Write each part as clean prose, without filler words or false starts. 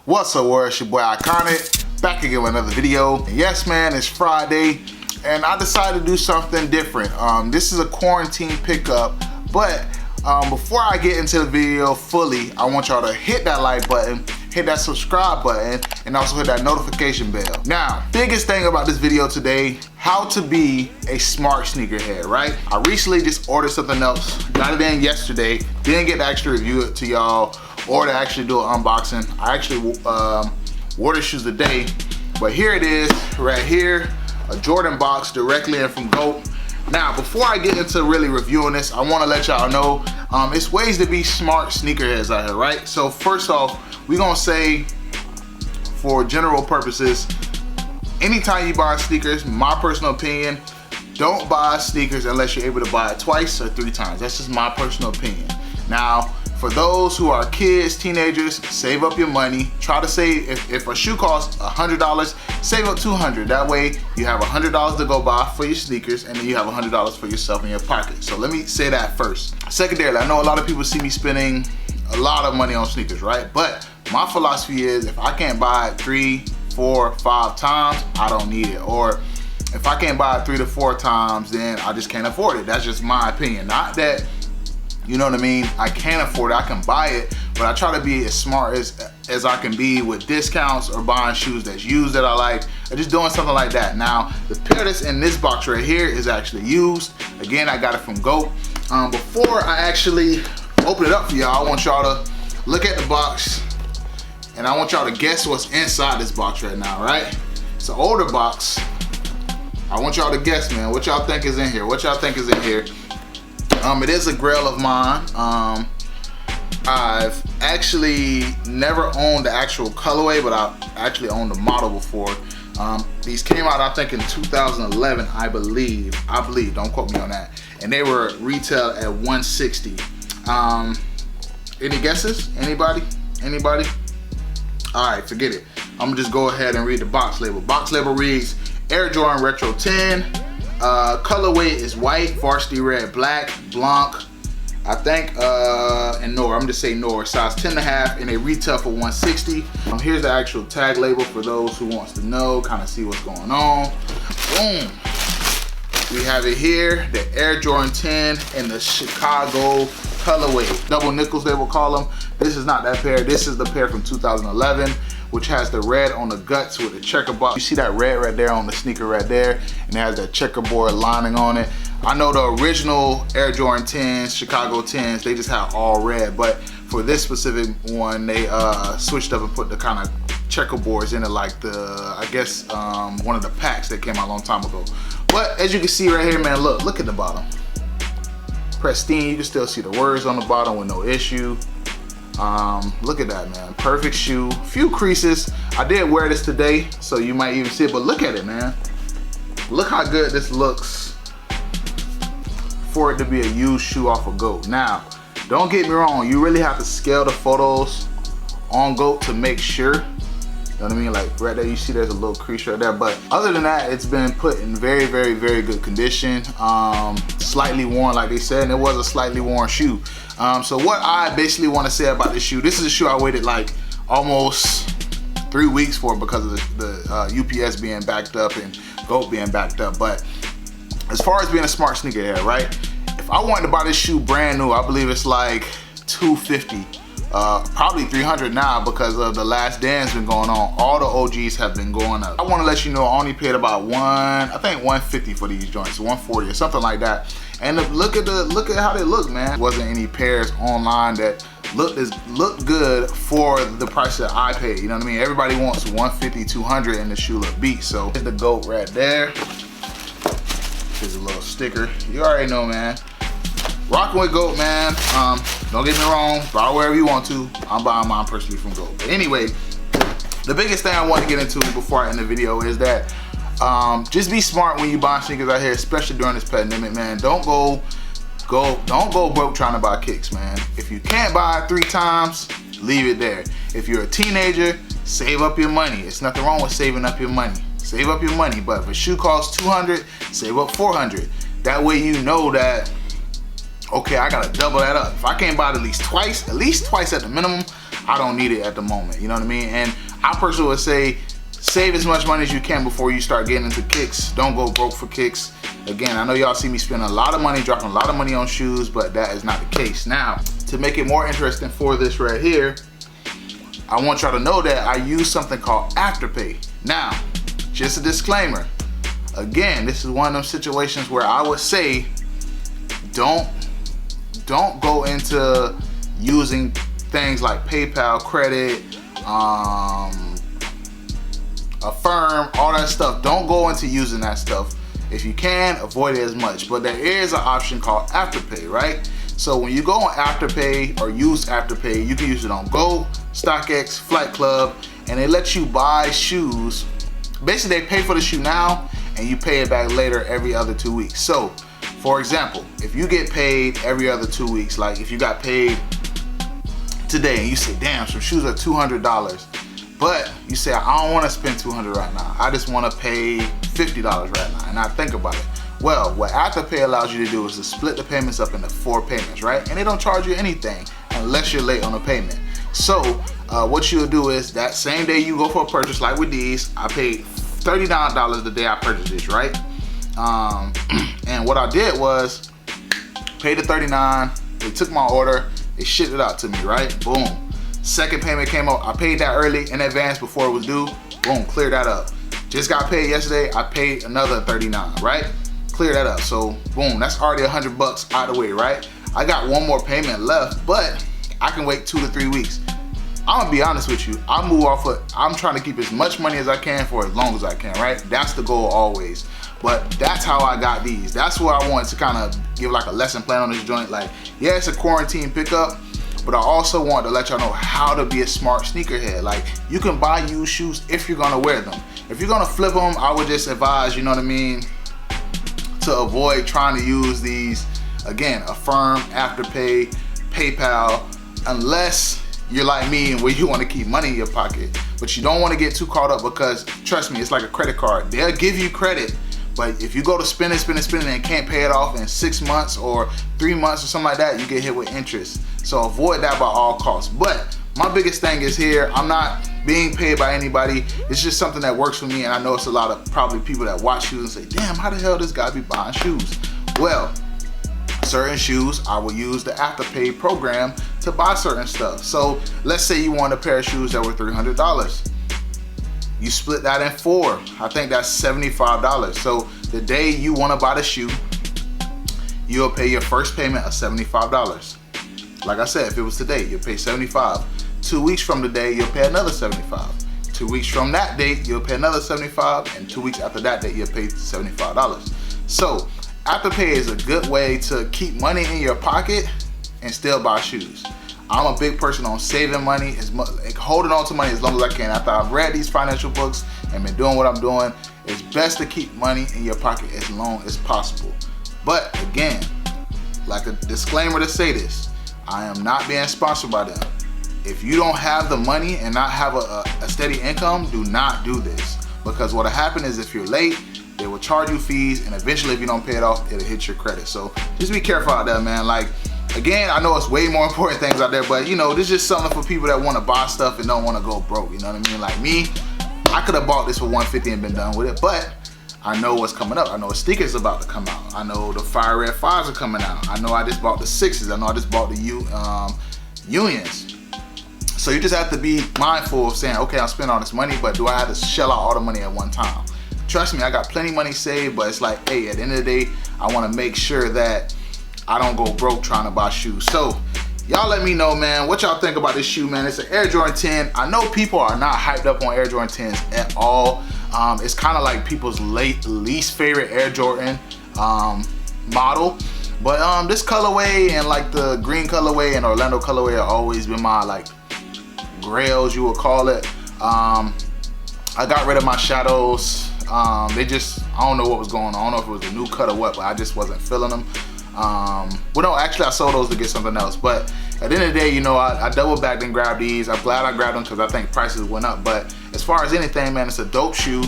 What's up, world? It's your boy Iconic, back again with another video. And yes, man, it's Friday, and I decided to do something different. This is a quarantine pickup, but before I get into the video fully, I want y'all to hit that like button, hit that subscribe button, and also hit that notification bell. Now, biggest thing about this video today, how to be a smart sneakerhead, right? I recently just ordered something else, got it in yesterday, didn't get to actually review it to y'all or to actually do an unboxing. I actually wore the shoes today, but here it is right here, a Jordan box directly in from GOAT. Now, before I get into really reviewing this, I want to let y'all know it's ways to be smart sneakerheads out here, right? So first off, we're gonna say, for general purposes, anytime you buy sneakers, my personal opinion, don't buy sneakers unless you're able to buy it twice or 3 times. That's just my personal opinion. Now, for those who are kids, teenagers, save up your money. Try to save, if a shoe costs $100, save up $200. That way you have $100 to go buy for your sneakers, and then you have $100 for yourself in your pocket. So let me say that first. Secondarily, I know a lot of people see me spending a lot of money on sneakers, right? But my philosophy is, if I can't buy it 3, 4, 5 times, I don't need it. Or if I can't buy it 3 to 4 times, then I just can't afford it. That's just my opinion. Not that, you know what I mean, I can't afford it, I can buy it, but I try to be as smart as I can be with discounts or buying shoes that's used that I like, or just doing something like that. Now, the pair that's in this box right here is actually used. Again, I got it from GOAT. Before I actually open it up for y'all, I want y'all to look at the box, and I want y'all to guess what's inside this box right now, right? It's an older box. I want y'all to guess, man, what y'all think is in here? What y'all think is in here? It is a grail of mine. I've actually never owned the actual colorway, but I've actually owned the model before. These came out, I think, in 2011, I believe, don't quote me on that. And they were retail at $160. Any guesses? Anybody? All right, forget it. I'm gonna just go ahead and read the box label. Box label reads Air Jordan Retro 10. Colorway is white, varsity red, black, blanc, I think, and Nor. I'm just saying Nor, size 10.5, and they retail for $160. Here's the actual tag label for those who wants to know, kind of see what's going on. Boom. We have it here, the Air Jordan 10 and the Chicago colorway. Double nickels, they will call them. This is not that pair. This is the pair from 2011. Which has the red on the guts with the checker box. You see that red right there on the sneaker right there, and it has that checkerboard lining on it. I know the original Air Jordan 10s, Chicago 10s, they just have all red, but for this specific one, they switched up and put the kind of checkerboards in it, like the, I guess, one of the packs that came out a long time ago. But as you can see right here, man, look at the bottom. Pristine, you can still see the words on the bottom with no issue. Look at that, man. Perfect shoe. Few creases. I did wear this today, so you might even see it, but look at it, man. Look how good this looks for it to be a used shoe off of GOAT. Now, don't get me wrong, you really have to scale the photos on GOAT to make sure. You know what I mean? Like right there, you see there's a little crease right there, but other than that, it's been put in very, very, very good condition. Slightly worn, like they said, and it was a slightly worn shoe. So what I basically want to say about this shoe, this is a shoe I waited like almost 3 weeks for because of the UPS being backed up and GOAT being backed up. But as far as being a smart sneakerhead, right? If I wanted to buy this shoe brand new, I believe it's like $250. Probably $300 now because of the last dance been going on. All the OGs have been going up. I want to let you know I only paid about I think $150 for these joints, $140 or something like that. And look at how they look, man. Wasn't any pairs online that looked good for the price that I paid. You know what I mean? Everybody wants $150, $200, and the shoe look beat. So here's the GOAT right there. Here's a little sticker. You already know, man. Rocking with GOAT, man. Don't get me wrong, buy wherever you want to. I'm buying mine personally from GOAT. But anyway, the biggest thing I want to get into before I end the video is that just be smart when you buy sneakers out here, especially during this pandemic, man. Don't go broke trying to buy kicks, man. If you can't buy it 3 times, leave it there. If you're a teenager, save up your money. It's nothing wrong with saving up your money. Save up your money, but if a shoe costs $200, save up $400. That way you know that, okay, I gotta double that up. If I can't buy it at least twice at the minimum, I don't need it at the moment, you know what I mean? And I personally would say, save as much money as you can before you start getting into kicks. Don't go broke for kicks. Again, I know y'all see me spending a lot of money, dropping a lot of money on shoes, but that is not the case. Now, to make it more interesting for this right here, I want y'all to know that I use something called Afterpay. Now, just a disclaimer. Again, this is one of those situations where I would say, don't go into using things like PayPal, credit, Affirm, all that stuff. Don't go into using that stuff. If you can, avoid it as much. But there is an option called Afterpay, right? So when you go on Afterpay or use Afterpay, you can use it on Go, StockX, Flight Club, and they let you buy shoes. Basically, they pay for the shoe now, and you pay it back later every other 2 weeks. So, for example, if you get paid every other 2 weeks, like if you got paid today and you say, damn, some shoes are $200, but you say, I don't want to spend $200 right now. I just want to pay $50 right now, and I think about it. Well, what Afterpay allows you to do is to split the payments up into 4 payments, right? And they don't charge you anything unless you're late on a payment. So what you'll do is that same day you go for a purchase, like with these, I paid $39 the day I purchased this, right? And what I did was paid the $39, they took my order, they shipped it out to me, right? Boom. Second payment came up, I paid that early in advance before it was due. Boom, clear that up. Just got paid yesterday, I paid another $39, right? Clear that up. So boom, that's already $100 out of the way, right? I got one more payment left, but I can wait 2 to 3 weeks. I'm gonna be honest with you, I'm trying to keep as much money as I can for as long as I can, right? That's the goal always. But that's how I got these. That's where I wanted to kind of give like a lesson plan on this joint. Like, yeah, it's a quarantine pickup, but I also want to let y'all know how to be a smart sneakerhead. Like, you can buy used shoes if you're gonna wear them. If you're gonna flip them, I would just advise, you know what I mean, to avoid trying to use these, again, Affirm, Afterpay, PayPal, unless you're like me and where you want to keep money in your pocket. But you don't want to get too caught up, because trust me, it's like a credit card. They'll give you credit, but if you go to spend it and can't pay it off in 6 months or 3 months or something like that, you get hit with interest. So avoid that by all costs. But my biggest thing is here, I'm not being paid by anybody. It's just something that works for me, and I know it's a lot of probably people that watch shoes and say, damn, how the hell this guy be buying shoes? Well, certain shoes, I will use the Afterpay program to buy certain stuff. So let's say you want a pair of shoes that were $300. You split that in 4. I think that's $75. So the day you want to buy the shoe, you'll pay your first payment of $75. Like I said, if it was today, you'll pay $75. 2 weeks from today, you'll pay another $75. 2 weeks from that date, you'll pay another $75. And 2 weeks after that date, you'll pay $75. So Afterpay is a good way to keep money in your pocket and still buy shoes. I'm a big person on saving money, holding on to money as long as I can. After I've read these financial books and been doing what I'm doing, it's best to keep money in your pocket as long as possible. But again, like a disclaimer to say this, I am not being sponsored by them. If you don't have the money and not have a steady income, do not do this. Because what'll happen is if you're late, they will charge you fees, and eventually if you don't pay it off, it'll hit your credit. So just be careful out there, man. Like, again, I know it's way more important things out there, but you know, this is just something for people that want to buy stuff and don't want to go broke, you know what I mean? Like me, I could have bought this for $150 and been done with it, but I know what's coming up. I know a sneaker's about to come out. I know the Fire Red 5s are coming out. I know I just bought the 6s. I know I just bought the Unions. So you just have to be mindful of saying, okay, I'm spending all this money, but do I have to shell out all the money at one time? Trust me, I got plenty of money saved, but it's like, hey, at the end of the day, I want to make sure that I don't go broke trying to buy shoes. So y'all let me know, man, what y'all think about this shoe, man. It's an Air Jordan 10. I know people are not hyped up on Air Jordan 10s at all. It's kind of like people's least favorite Air Jordan model. But this colorway and like the green colorway and Orlando colorway have always been my like grails, you would call it. I got rid of my shadows. They just, I don't know what was going on. I don't know if it was a new cut or what, but I just wasn't feeling them. Well, no, actually I sold those to get something else. But at the end of the day, you know, I double backed and grabbed these. I'm glad I grabbed them because I think prices went up. But as far as anything, man, it's a dope shoe.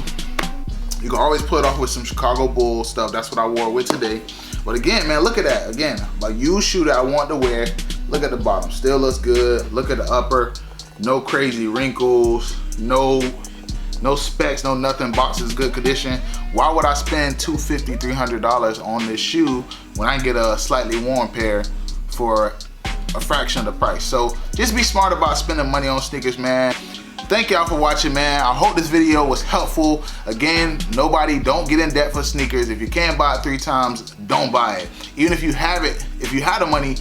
You can always pull it off with some Chicago Bulls stuff. That's what I wore with today. But again, man, look at that. Again, a used shoe that I want to wear. Look at the bottom, still looks good. Look at the upper. No crazy wrinkles, no specs, no nothing. Box is good condition. Why would I spend $250, $300 on this shoe when I can get a slightly worn pair for a fraction of the price? So just be smart about spending money on sneakers, man. Thank y'all for watching, man. I hope this video was helpful. Again, don't get in debt for sneakers. If you can't buy it 3 times, don't buy it. Even if you have it, if you have the money,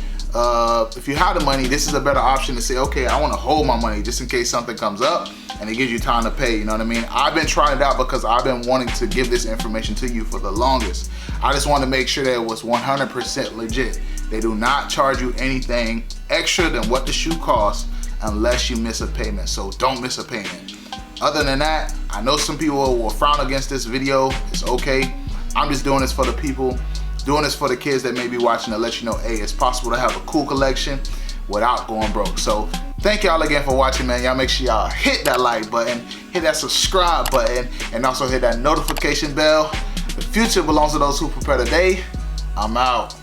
this is a better option to say, okay, I want to hold my money just in case something comes up, and it gives you time to pay, you know what I mean? I've been trying it out because I've been wanting to give this information to you for the longest. I just want to make sure that it was 100% legit. They do not charge you anything extra than what the shoe costs unless you miss a payment, so don't miss a payment. Other than that, I know some people will frown against this video. It's okay. I'm just doing this for the people, doing this for the kids that may be watching, to let you know, hey, it's possible to have a cool collection without going broke. So thank y'all again for watching, man. Y'all make sure y'all hit that like button, hit that subscribe button, and also hit that notification bell. The future belongs to those who prepare today. I'm out.